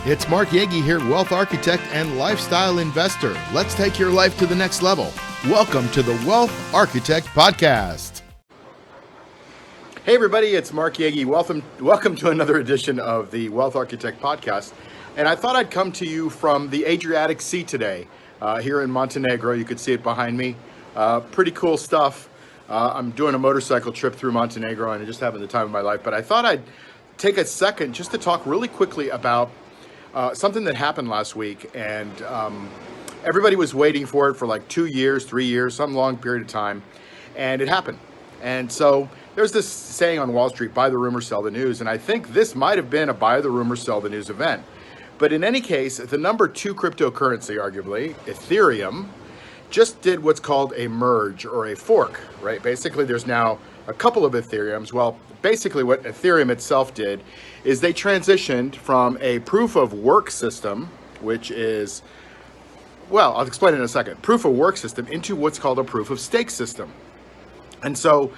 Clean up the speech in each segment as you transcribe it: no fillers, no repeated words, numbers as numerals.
It's Mark Yegge here, wealth architect and lifestyle investor. Let's take your life to the next level. Welcome to the Wealth Architect Podcast. Hey everybody, it's Mark Yegge. Welcome to another edition of the Wealth Architect Podcast. And I thought I'd come to you from the Adriatic Sea today, here in Montenegro. You could see it behind me. Pretty cool stuff. I'm doing a motorcycle trip through Montenegro and just having the time of my life. But I thought I'd take a second just to talk really quickly about something that happened last week, and everybody was waiting for it for like 2 years, 3 years, some long period of time, and it happened. And so there's this saying on Wall Street, buy the rumor, sell the news, and I think this might have been a buy the rumor, sell the news event. But in any case, the number 2 cryptocurrency, arguably, Ethereum, just did what's called a merge or a fork, right? Basically, there's now a couple of Ethereums. Well, basically what Ethereum itself did is they transitioned from a proof of work system, which is, well, I'll explain it in a second, proof of work system into what's called a proof of stake system. And so,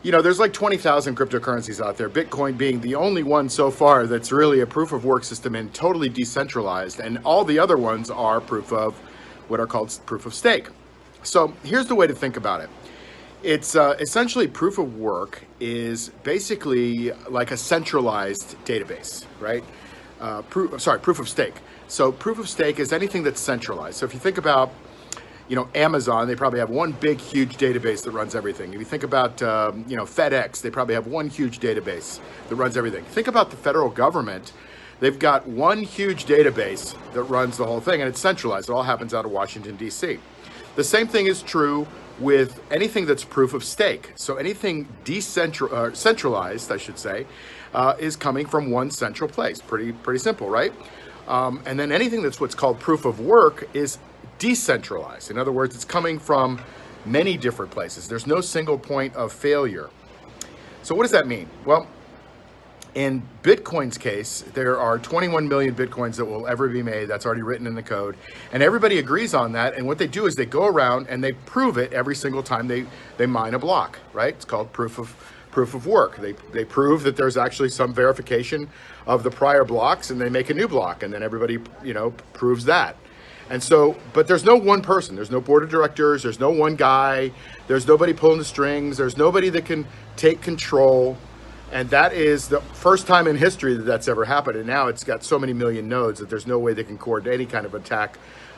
there's like 20,000 cryptocurrencies out there, Bitcoin being the only one so far that's really a proof of work system and totally decentralized. And all the other ones are proof of what are called proof of stake. So here's the way to think about it. It's essentially proof of work is basically like a centralized database, right? Proof of stake. So proof of stake is anything that's centralized. So if you think about, Amazon, they probably have one big, huge database that runs everything. If you think about, FedEx, they probably have one huge database that runs everything. Think about the federal government. They've got one huge database that runs the whole thing, and it's centralized. It all happens out of Washington, D.C. The same thing is true with anything that's proof of stake. So anything centralized, I should say, is coming from one central place. Pretty simple, right? And then anything that's what's called proof of work is decentralized. In other words, it's coming from many different places. There's no single point of failure. So what does that mean? Well, in Bitcoin's case, there are 21 million Bitcoins that will ever be made. That's already written in the code. And everybody agrees on that. And what they do is they go around and they prove it every single time they mine a block, right? It's called proof of work. They prove that there's actually some verification of the prior blocks, and they make a new block. And then everybody, proves that. And so, but there's no one person. There's no board of directors. There's no one guy. There's nobody pulling the strings. There's nobody that can take control. And that is the first time in history that that's ever happened. And now it's got so many million nodes that there's no way they can coordinate any kind of attack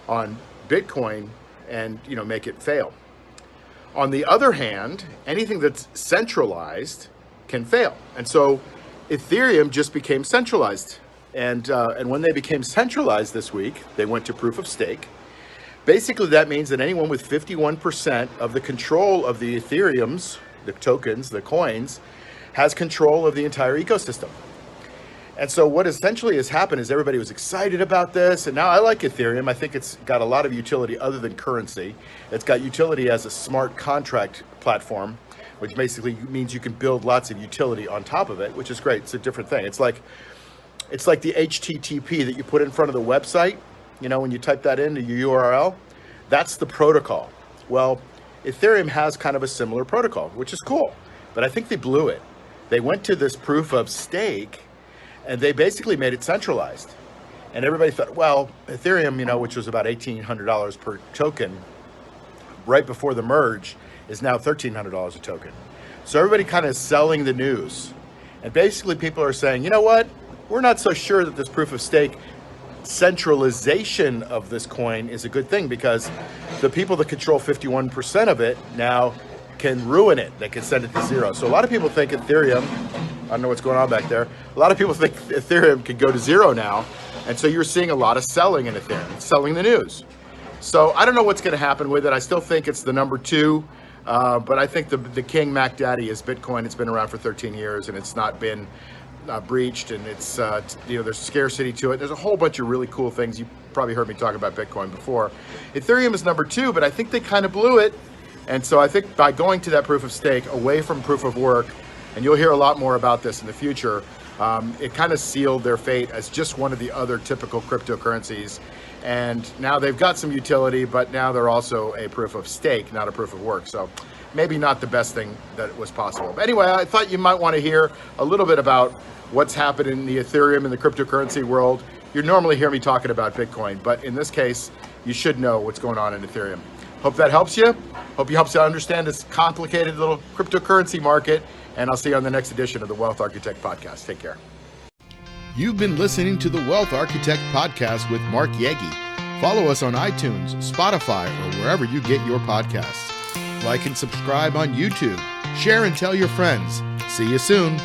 on Bitcoin and, make it fail. On the other hand, anything that's centralized can fail. And so Ethereum just became centralized. And when they became centralized this week, they went to proof of stake. Basically, that means that anyone with 51% of the control of the Ethereums, the tokens, the coins, has control of the entire ecosystem. And so what essentially has happened is everybody was excited about this. And now I like Ethereum. I think it's got a lot of utility other than currency. It's got utility as a smart contract platform, which basically means you can build lots of utility on top of it, which is great. It's a different thing. It's like the HTTP that you put in front of the website, when you type that into your URL, that's the protocol. Well, Ethereum has kind of a similar protocol, which is cool, but I think they blew it. They went to this proof of stake and they basically made it centralized. And everybody thought, well, Ethereum, which was about $1,800 per token right before the merge, is now $1,300 a token. So everybody kind of selling the news. And basically people are saying, you know what? We're not so sure that this proof of stake centralization of this coin is a good thing, because the people that control 51% of it now can ruin it. They can send it to zero. So a lot of people think Ethereum, I don't know what's going on back there, a lot of people think Ethereum could go to zero now. And so you're seeing a lot of selling in Ethereum, selling the news. So I don't know what's going to happen with it. I still think it's the number 2, but I think the king Mac Daddy is Bitcoin. It's been around for 13 years and it's not been breached, and it's there's scarcity to it. There's a whole bunch of really cool things. You probably heard me talk about Bitcoin before. Ethereum is number 2, but I think they kind of blew it. And so I think by going to that proof of stake away from proof of work, and you'll hear a lot more about this in the future, it kind of sealed their fate as just one of the other typical cryptocurrencies. And now they've got some utility, but now they're also a proof of stake, not a proof of work. So maybe not the best thing that was possible. But anyway, I thought you might want to hear a little bit about what's happened in the Ethereum and the cryptocurrency world. you normally hear me talking about Bitcoin, but in this case, you should know what's going on in Ethereum. Hope that helps you. Hope it helps you understand this complicated little cryptocurrency market, and I'll see you on the next edition of the Wealth Architect Podcast. Take care. You've been listening to the Wealth Architect Podcast with Mark Yegge. Follow us on iTunes, Spotify, or wherever you get your podcasts. Like and subscribe on YouTube. Share and tell your friends. See you soon.